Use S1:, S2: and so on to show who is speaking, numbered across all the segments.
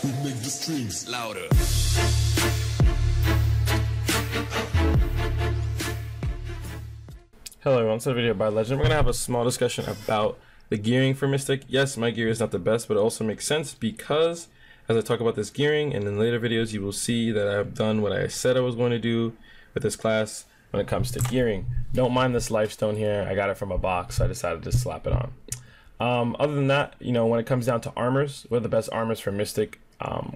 S1: We make the streams louder.
S2: Hello everyone, so video by Legend. We're going to have a small discussion about the gearing for Mystic. Yes, my gear is not the best, but it also makes sense because as I talk about this gearing and in later videos, you will see that I've done what I said I was going to do with this class when it comes to gearing. Don't mind this lifestone here. I got it from a box, so I decided to slap it on. Other than that, you know, when it comes down to armors, what are the best armors for Mystic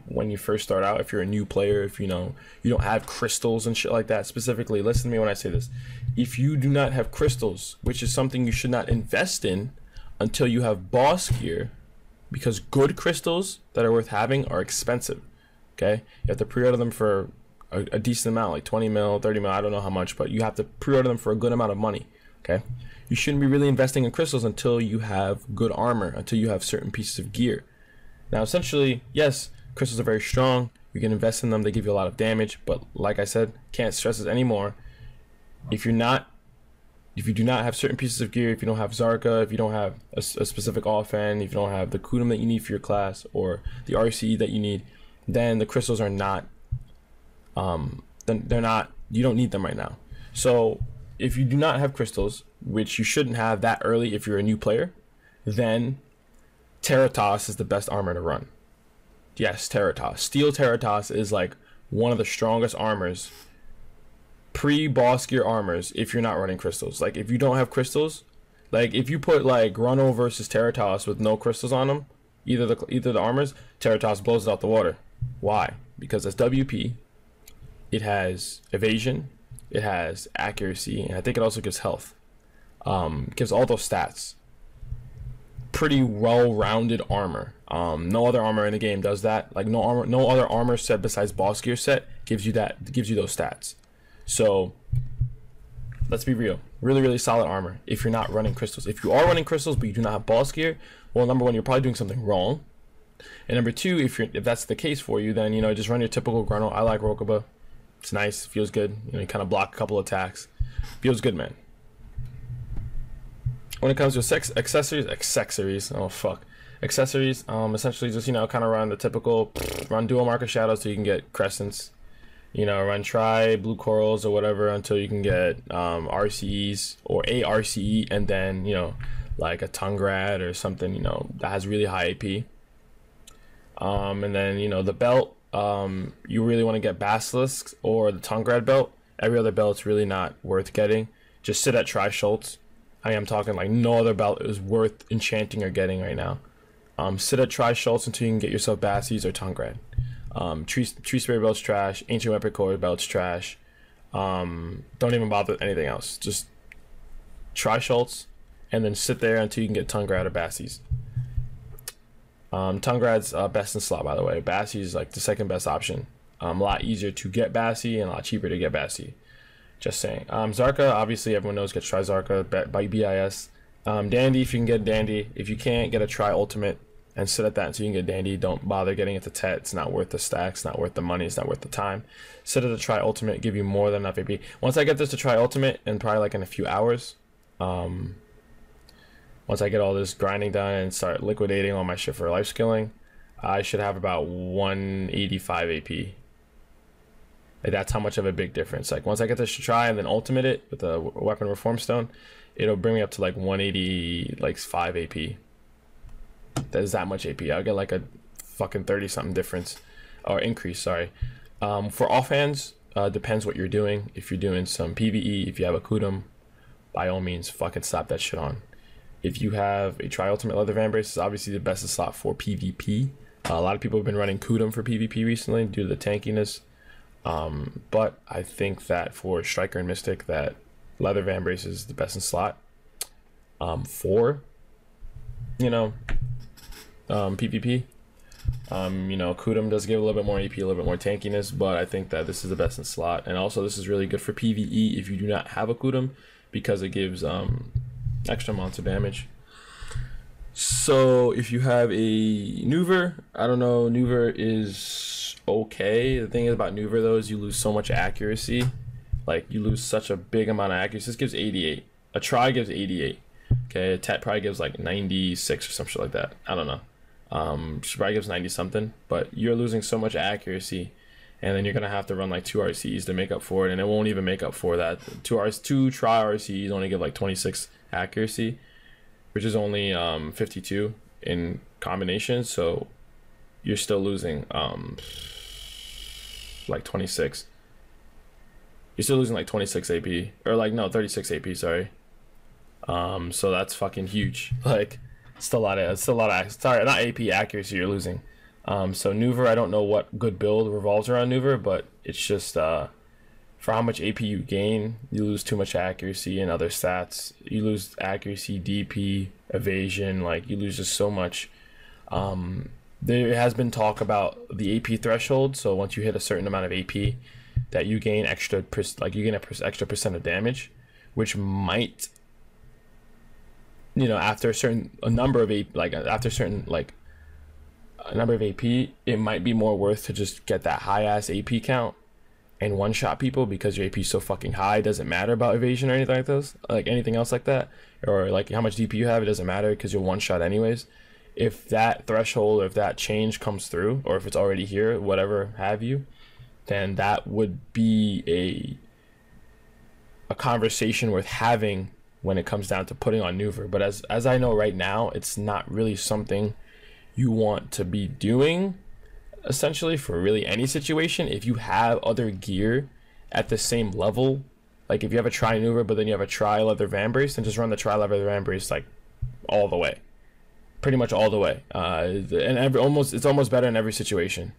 S2: when you first start out? If you're a new player, if you know you don't have crystals and shit like that, specifically, listen to me when I say this. If you do not have crystals, which is something you should not invest in until you have boss gear, because good crystals that are worth having are expensive. Okay, you have to pre-order them for a decent amount, like 20 mil, 30 mil, I don't know how much, but you have to pre-order them for a good amount of money. Okay, you shouldn't be really investing in crystals until you have good armor, until you have certain pieces of gear. Now, essentially, yes, crystals are very strong. You can invest in them. They give you a lot of damage. But like I said, can't stress this anymore. If you do not have certain pieces of gear, if you don't have Zarka, if you don't have a specific offhand, if you don't have the Kudum that you need for your class or the RCE that you need, then the crystals are not, they're not, you don't need them right now. So if you do not have crystals, which you shouldn't have that early if you're a new player, then Teratos is the best armor to run. Yes, Teratos. Steel Teratos is like one of the strongest armors, pre-boss gear armors, if you're not running crystals. Like if you don't have crystals, like if you put like Runo versus Teratos with no crystals on them, either the armors, Teratos blows it out the water. Why? Because it's WP, it has evasion, it has accuracy, and I think it also gives health. Gives all those stats. Pretty well-rounded armor. No other armor in the game does that. Like no other armor set besides boss gear set gives you those stats. So let's be real, really solid armor if you're not running crystals. If you are running crystals but you do not have boss gear, well, number one, you're probably doing something wrong, and number two, if that's the case for you, then you know, just run your typical Grunno. I like Rokuba. It's nice, feels good. You know, you kind of block a couple attacks, feels good, man. When it comes to accessories, oh fuck, accessories, essentially just, you know, kind of run the typical, run dual marker shadows so you can get crescents, you know, run blue corals or whatever until you can get RCEs or a RCE, and then, you know, like a Tungrad or something, you know, that has really high AP. And then, you know, the belt, you really want to get Basilisks or the Tungrad belt. Every other belt's really not worth getting. Just sit at Tri-Schultz. I mean, I'm talking like no other belt is worth enchanting or getting right now. Sit at Tri-Schultz until you can get yourself Bassies or Tungrad. Tree Spray belt's trash. Ancient Weapon Core belt's trash. Don't even bother with anything else. Just Tri-Schultz and then sit there until you can get Tungrad or Bassies. Tungrad's best in slot, by the way. Bassie is like the second best option. A lot easier to get Bassie and a lot cheaper to get Bassie. Just saying. Zarka, obviously everyone knows, get Try Zarka by BIS. Dandy, if you can get Dandy. If you can't, get a Try Ultimate and sit at that until you can get Dandy. Don't bother getting it to Tet. It's not worth the stacks, not worth the money, it's not worth the time. Sit at the Try Ultimate, give you more than enough AP. Once I get this to Try Ultimate, and probably like in a few hours, once I get all this grinding done and start liquidating all my shit for life skilling, I should have about 185 AP. Like, that's how much of a big difference. Like once I get this to try and then ultimate it with a weapon reform stone, it'll bring me up to like 180, like 5 AP. That is that much AP. I'll get like a fucking 30 something difference or increase. Sorry. For offhands, depends what you're doing. If you're doing some PvE, if you have a Kudum, by all means, fucking slap that shit on. If you have a Tri Ultimate Leather Vambrace, it's obviously the best slot for PvP. A lot of people have been running Kudum for PvP recently due to the tankiness. But I think that for Striker and Mystic, that Leather Vambrace is the best in slot. For, you know, PvP, you know, Kudum does give a little bit more AP, a little bit more tankiness, but I think that this is the best in slot. And also this is really good for PvE if you do not have a Kudum, because it gives extra amounts of damage. So if you have a Nuver, I don't know, Nuver is okay. The thing about Nuver though is you lose so much accuracy. Like you lose such a big amount of accuracy. This gives 88. A Try gives 88. Okay, a Tet probably gives like 96 or some shit like that. I don't know. She probably gives 90 something, but you're losing so much accuracy, and then you're gonna have to run like 2 RCs to make up for it, and it won't even make up for that. Two try RCs only give like 26 accuracy, which is only 52 in combination, so you're still losing like 26. You're still losing like 26 AP, or like no 36 AP, sorry. So that's fucking huge. Like it's still a lot of sorry, not AP, accuracy you're losing. So Nuver, I don't know what good build revolves around Nuver, but it's just for how much AP you gain, you lose too much accuracy and other stats. You lose accuracy, DP, evasion, like you lose just so much. There has been talk about the AP threshold, so once you hit a certain amount of AP, that you gain extra extra percent of damage, which might, you know, after a number of AP, it might be more worth to just get that high ass AP count and one shot people, because your AP is so fucking high. It doesn't matter about evasion or anything like this, like anything else like that, or like how much DP you have. It doesn't matter because you're one shot anyways. If that threshold, or if that change comes through, or if it's already here, whatever have you, then that would be a conversation worth having when it comes down to putting on Nuver. But as I know right now, it's not really something you want to be doing, essentially, for really any situation. If you have other gear at the same level, like if you have a tri Nuver but then you have a tri leather vambrace, then just run the tri leather vambrace like all the way, pretty much all the way. And it's almost better in every situation.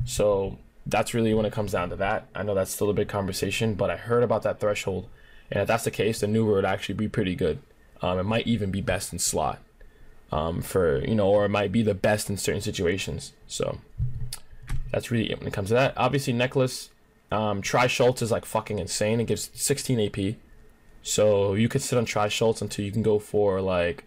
S2: So that's really when it comes down to that. I know that's still a big conversation, but I heard about that threshold, and if that's the case, the Nuver would actually be pretty good. It might even be best in slot, for, you know, or it might be the best in certain situations. So that's really it when it comes to that. Obviously, necklace, Tri Schultz is like fucking insane. It gives 16 AP, so you could sit on Tri Schultz until you can go for like,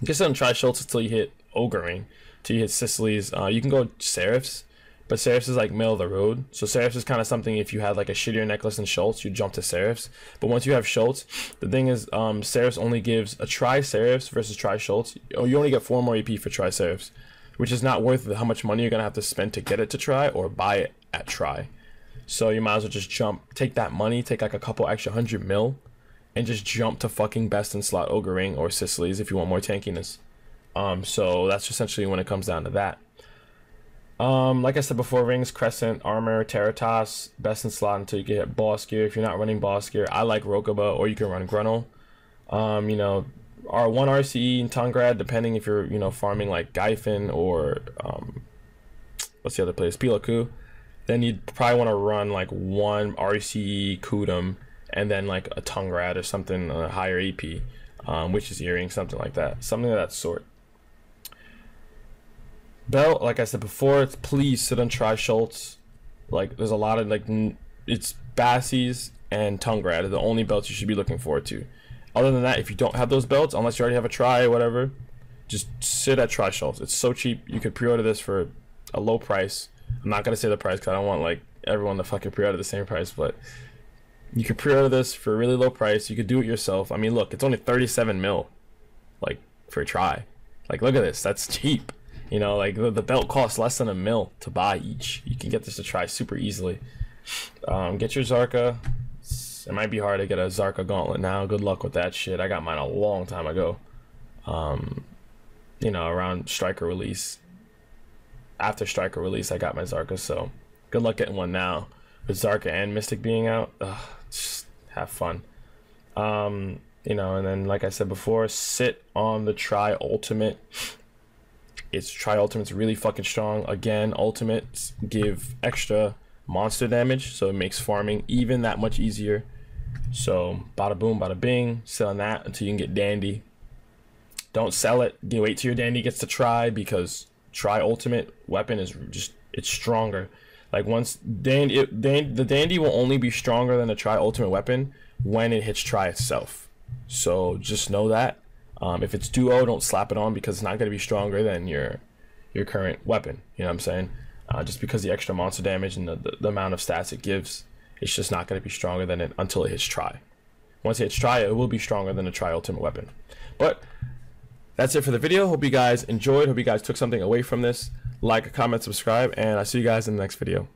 S2: you can sit on Tri Schultz until you hit Ogre Ring, till you hit Sicily's. You can go Seraphs, but Seraphs is like middle of the road. So Seraphs is kind of something, if you had like a shittier necklace than Schultz, you jump to Seraphs. But once you have Schultz, the thing is, Seraphs only gives a Tri Seraphs versus Tri Schultz. Oh, you only get 4 more AP for Tri Seraphs, which is not worth how much money you're gonna have to spend to get it to Tri or buy it at Tri. So you might as well just jump, take that money, take like a couple extra 100 mil, and just jump to fucking best in slot Ogre Ring or Sicily's if you want more tankiness. So that's essentially when it comes down to that. Like I said before, rings, crescent, armor, Terratas, best in slot until you get boss gear. If you're not running boss gear, I like Rokuba, or you can run Gruntle. You know, R1 RCE and Tungrad, depending if you're, you know, farming like Gyfin or what's the other place, Pilaku, then you'd probably want to run like 1 RCE Kudum and then like a Tungrad or something, higher AP, which is earring, something like that, something of that sort. Belt, like I said before, please sit on Tri Schultz. Like there's a lot of like, it's Bassies and Tungrad are the only belts you should be looking forward to. Other than that, if you don't have those belts, unless you already have a Tri or whatever, just sit at Tri Schultz. It's so cheap. You could pre-order this for a low price. I'm not gonna say the price because I don't want like everyone to fucking pre-order the same price, but you could pre-order this for a really low price. You could do it yourself. I mean, look, it's only 37 mil, like for a Tri. Like, look at this. That's cheap. You know, like the belt costs less than $1 mil to buy each. You can get this to Tri super easily. Get your Zarka. It might be hard to get a Zarka gauntlet now. Good luck with that shit. I got mine a long time ago. You know, around Striker release. After Striker release, I got my Zarka, so good luck getting one now. With Zarka and Mystic being out, just have fun. You know, and then like I said before, sit on the Tri Ultimate. Its Tri Ultimate's really fucking strong. Again, Ultimates give extra monster damage, so it makes farming even that much easier. So bada boom, bada bing. Sit on that until you can get Dandy. Don't sell it. You wait till your Dandy gets to Tri, because Tri Ultimate weapon is just, it's stronger. Like once the Dandy will only be stronger than the Tri Ultimate weapon when it hits Tri itself. So just know that. If it's duo, don't slap it on, because it's not going to be stronger than your current weapon. You know what I'm saying? Just because the extra monster damage and the amount of stats it gives, it's just not going to be stronger than it until it hits Tri. Once it hits Tri, it will be stronger than the Tri Ultimate weapon. But that's it for the video. Hope you guys enjoyed. Hope you guys took something away from this. Like, comment, subscribe, and I'll see you guys in the next video.